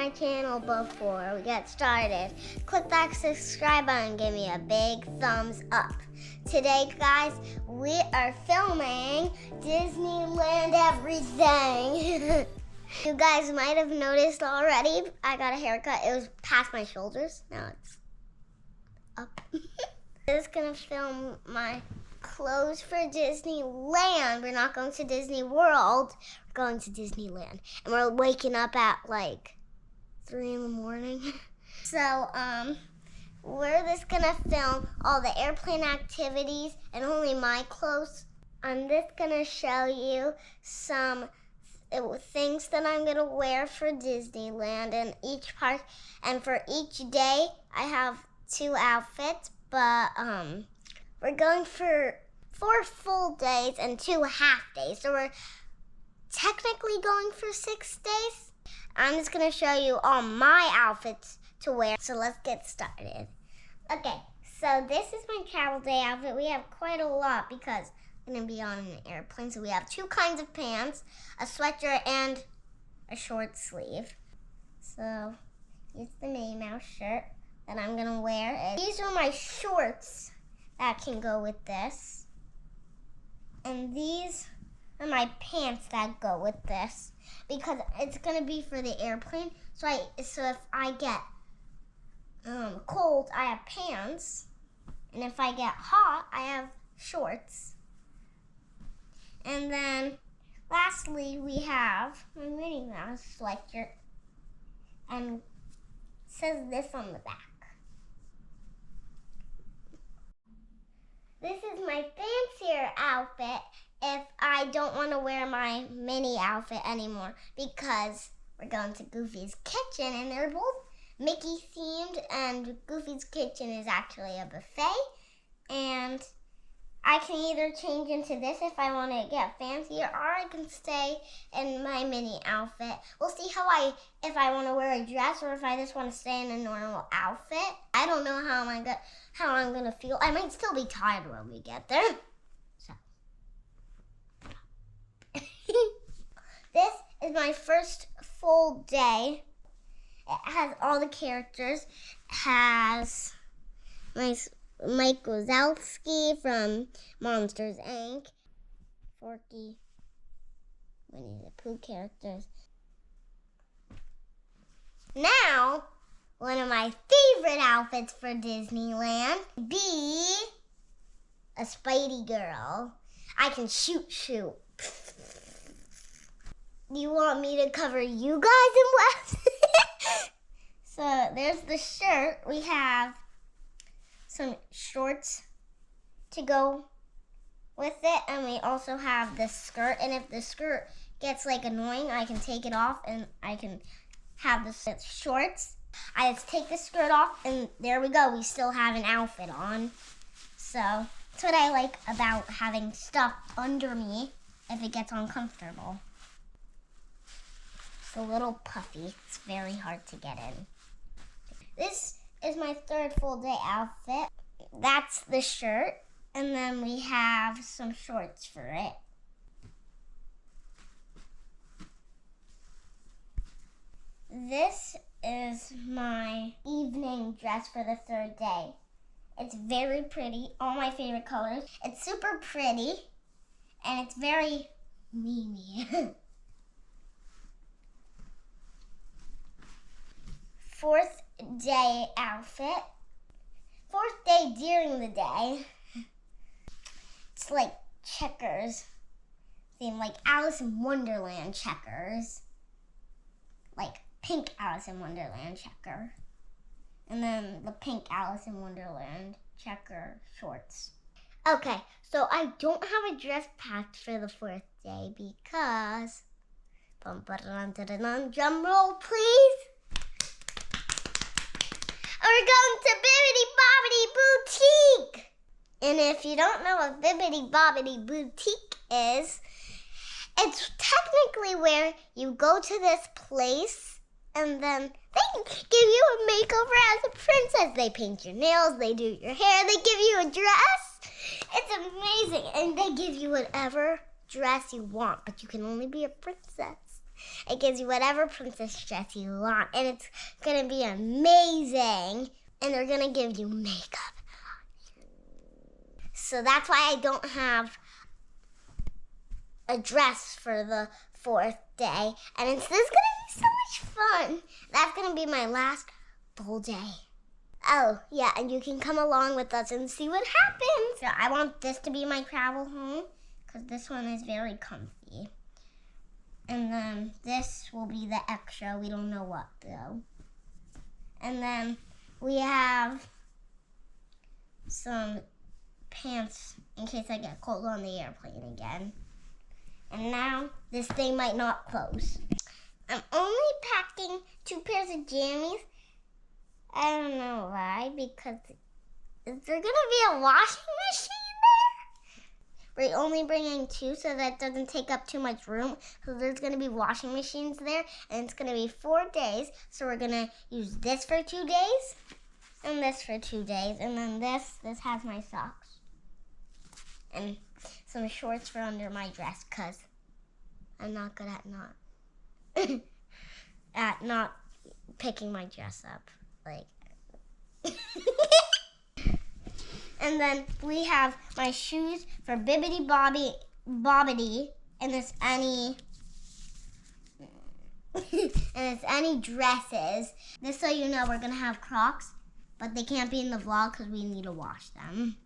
my channel before we get started, click that subscribe button and give me a big thumbs up. Today, guys, we are filming Disneyland everything. You guys might have noticed already, I got a haircut. It was past my shoulders. Now it's up. I'm just gonna film my clothes for Disneyland. We're not going to Disney World. We're going to Disneyland. And we're waking up at like 3 in the morning. So, we're just gonna film all the airplane activities and only my clothes. I'm just gonna show you some things that I'm gonna wear for Disneyland and each park. And for each day, I have 2 outfits, but we're going for 4 full days and 2 half days. So we're technically going for 6 days. I'm just gonna show you all my outfits to wear. So let's get started. Okay, so this is my travel day outfit. We have quite a lot because I'm gonna be on an airplane. So we have 2 kinds of pants, a sweatshirt and a short sleeve. So it's the Minnie Mouse shirt that I'm gonna wear. These are my shorts that can go with this. And these are my pants that go with this because it's gonna be for the airplane. So if I get cold, I have pants, and if I get hot, I have shorts. And then lastly, we have my Minnie Mouse sweatshirt, and it says this on the back. This is my fancier outfit if I don't want to wear my Minnie outfit anymore because we're going to Goofy's Kitchen and they're both Mickey themed, and Goofy's Kitchen is actually a buffet. And I can either change into this if I want to get fancier, or I can stay in my Minnie outfit. We'll see if I want to wear a dress or if I just want to stay in a normal outfit. I don't know how I'm gonna feel. I might still be tired when we get there. So this is my first full day. It has all the characters. It has Mike Wazowski from Monsters, Inc., Forky, Winnie the Pooh characters. Now, one of my favorite outfits for Disneyland be a Spidey girl. I can shoot. Do you want me to cover you guys in what? So there's the shirt. We have some shorts to go with it, and we also have the skirt. And if the skirt gets like annoying, I can take it off and I can have the shorts. I just take the skirt off and there we go. We still have an outfit on. So that's what I like about having stuff under me if it gets uncomfortable. It's a little puffy. It's very hard to get in. This is my 3rd full day outfit. That's the shirt, and then we have some shorts for it. This is my evening dress for the 3rd day. It's very pretty, all my favorite colors. It's super pretty, and it's very Mimi. 4th day outfit. 4th day during the day. It's like checkers. Theme like Alice in Wonderland checkers. Like pink Alice in Wonderland checker. And then the pink Alice in Wonderland checker shorts. Okay, so I don't have a dress packed for the 4th day because... Drum roll, please. We're going to Bibbidi Bobbidi Boutique. And if you don't know what Bibbidi Bobbidi Boutique is, it's technically where you go to this place and then they give you a makeover as a princess. They paint your nails, they do your hair, they give you a dress. It's amazing. And they give you whatever dress you want, but you can only be a princess. It gives you whatever princess dress you want, and it's gonna be amazing. And they're gonna give you makeup. So that's why I don't have a dress for the 4th day. And this is gonna be so much fun. That's gonna be my last full day. Oh, yeah, and you can come along with us and see what happens. So I want this to be my travel home because this one is very comfy. And then this will be the extra. We don't know what, though. And then we have some pants in case I get cold on the airplane again. And now this thing might not close. I'm only packing 2 pairs of jammies. I don't know why, because is there gonna be a washing machine there? We're only bringing 2 so that doesn't take up too much room. So there's gonna be washing machines there, and it's gonna be 4 days. So we're gonna use this for 2 days, and this for 2 days, and then this has my socks. And some shorts for under my dress, cause I'm not good at not picking my dress up. And then we have my shoes for Bibbidi Bobbidi, and it's any dresses. Just so you know, we're gonna have Crocs, but they can't be in the vlog because we need to wash them.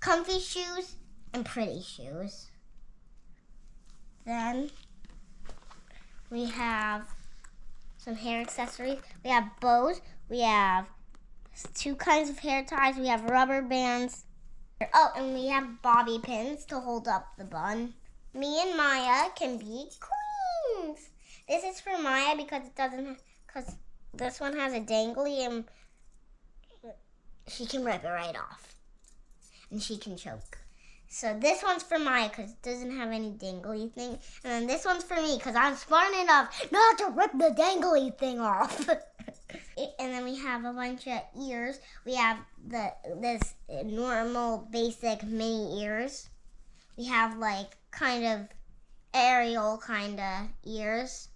Comfy shoes and pretty shoes. Then we have some hair accessories. We have bows. We have 2 kinds of hair ties. We have rubber bands. Oh, and we have bobby pins to hold up the bun. Me and Maya can be queens. This is for Maya because this one has a dangly and she can rip it right off. And she can choke. So this one's for Maya because it doesn't have any dangly thing. And then this one's for me because I'm smart enough not to rip the dangly thing off. And then we have a bunch of ears. We have this normal basic mini ears. We have like kind of Ariel kind of ears.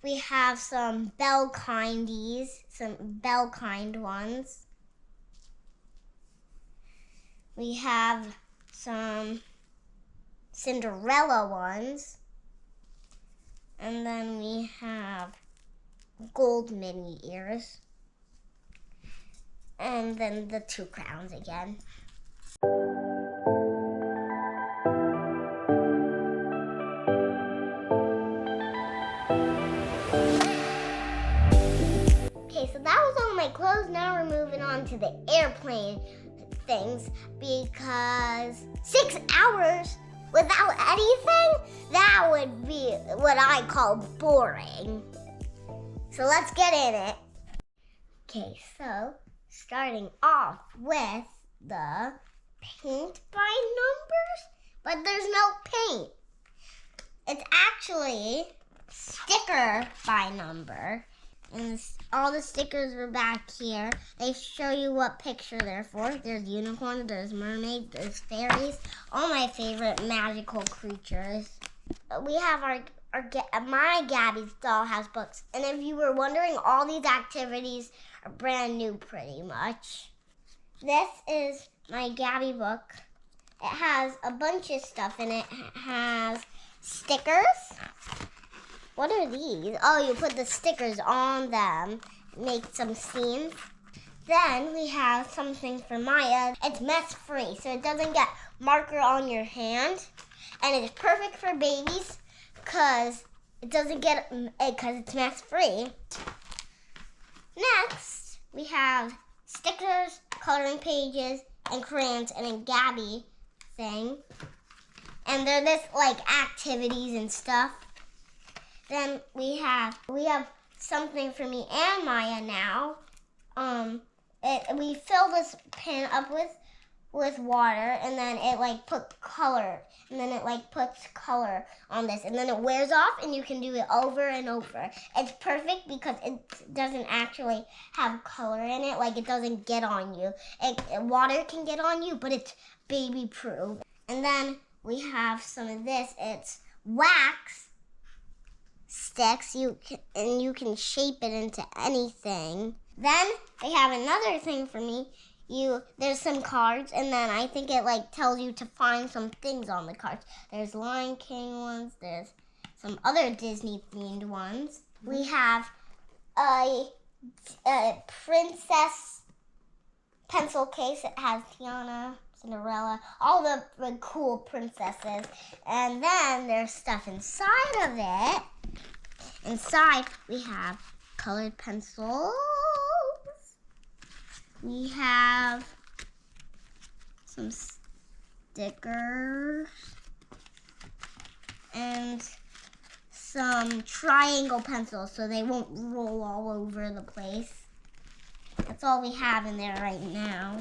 We have some bell kindies, some bell kind ones. We have some Cinderella ones. And then we have gold mini ears. And then the 2 crowns again. Okay, so that was all my clothes. Now we're moving on to the airplane things because 6 hours without anything, that would be what I call boring. So let's get in it. Okay, so starting off with the paint by numbers, but there's no paint. It's actually sticker by number. And all the stickers are back here. They show you what picture they're for. There's unicorns, there's mermaids, there's fairies. All my favorite magical creatures. We have my Gabby's Dollhouse books. And if you were wondering, all these activities are brand new pretty much. This is my Gabby book. It has a bunch of stuff in it. It has stickers. What are these? Oh, you put the stickers on them, make some scenes. Then we have something for Maya. It's mess-free, so it doesn't get marker on your hand. And it's perfect for babies because it's mess-free. Next, we have stickers, coloring pages, and crayons, and a Gabby thing. And they're just like activities and stuff. Then we have something for me and Maya now. We fill this pen up with water, and then it like put color, and then it like puts color on this, and then it wears off, and you can do it over and over. It's perfect because it doesn't actually have color in it, like it doesn't get on you. Water can get on you, but it's baby proof. And then we have some of this. It's wax sticks. You can shape it into anything. Then they have another thing for me. There's some cards, and then I think it like tells you to find some things on the cards. There's Lion King ones. There's some other Disney themed ones. We have a princess pencil case. It has Tiana, Cinderella, all the cool princesses. And then there's stuff inside of it. Inside we have colored pencils. We have some stickers and some triangle pencils so they won't roll all over the place. That's all we have in there right now.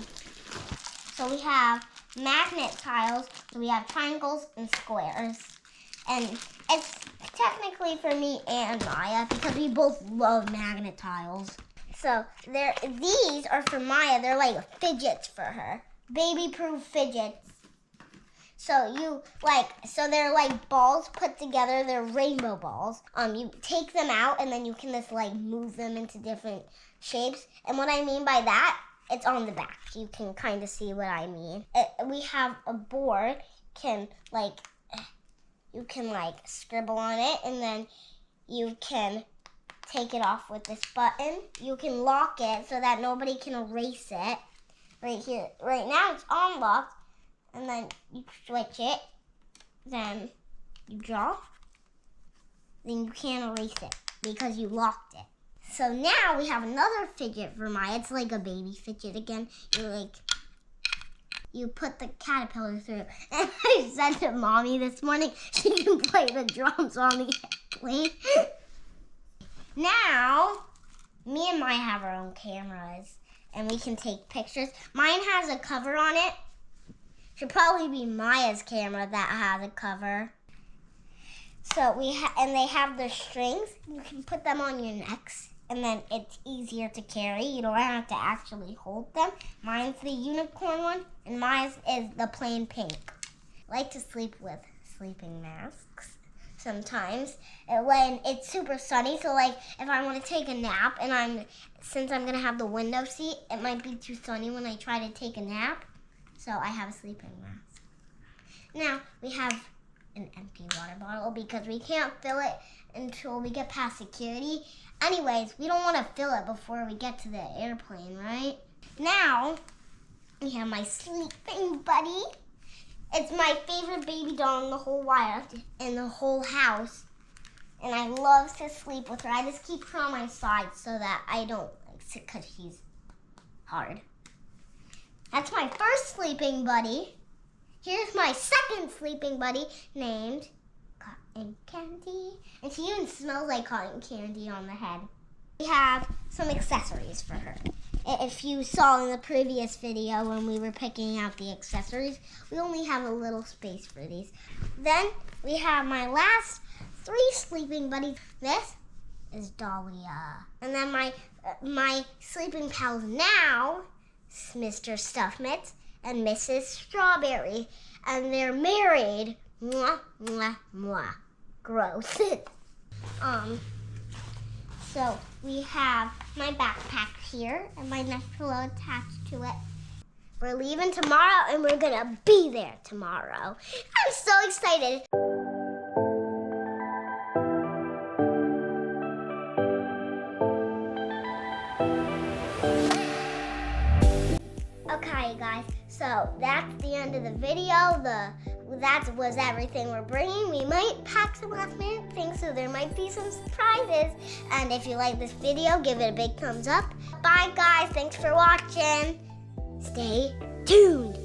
So we have magnet tiles, so we have triangles and squares. And it's technically for me and Maya because we both love magnet tiles. So these are for Maya. They're like fidgets for her. Baby-proof fidgets. So they're like balls put together. They're rainbow balls. You take them out and then you can just like move them into different shapes. And what I mean by that, it's on the back. You can kind of see what I mean. We have a board. You can scribble on it, and then you can take it off with this button. You can lock it so that nobody can erase it. Right here, right now it's unlocked, and then you switch it, then you draw, then you can't erase it because you locked it. So now we have another fidget for Maya. It's like a baby fidget again. You put the caterpillar through. And I said to Mommy this morning, she can play the drums on the airplane. Now, me and Maya have our own cameras, and we can take pictures. Mine has a cover on it. Should probably be Maya's camera that has a cover. So and they have the strings. You can put them on your necks, and then it's easier to carry. You don't have to actually hold them. Mine's the unicorn one, and mine is the plain pink. I like to sleep with sleeping masks sometimes when it's super sunny. So if I want to take a nap, and since I'm gonna have the window seat, it might be too sunny when I try to take a nap. So I have a sleeping mask. Now we have an empty water bottle because we can't fill it until we get past security. Anyways, we don't want to fill it before we get to the airplane, right? Now, we have my sleeping buddy. It's my favorite baby doll in the whole world, in the whole house. And I love to sleep with her. I just keep her on my side so that I don't sit because she's hard. That's my first sleeping buddy. Here's my second sleeping buddy named Cotton Candy. And she even smells like cotton candy on the head. We have some accessories for her. If you saw in the previous video when we were picking out the accessories, we only have a little space for these. Then we have my last 3 sleeping buddies. This is Dahlia. And then my sleeping pals now, Mr. Stuffmits and Mrs. Strawberry. And they're married. Mwah, mwah, mwah. Gross. So we have my backpack here and my neck pillow attached to it. We're leaving tomorrow and we're gonna be there tomorrow. I'm so excited. Okay guys, so that's the end of the video. That was everything we're bringing. We might pack some last minute things, so there might be some surprises. And if you like this video, give it a big thumbs up. Bye guys, thanks for watching. Stay tuned.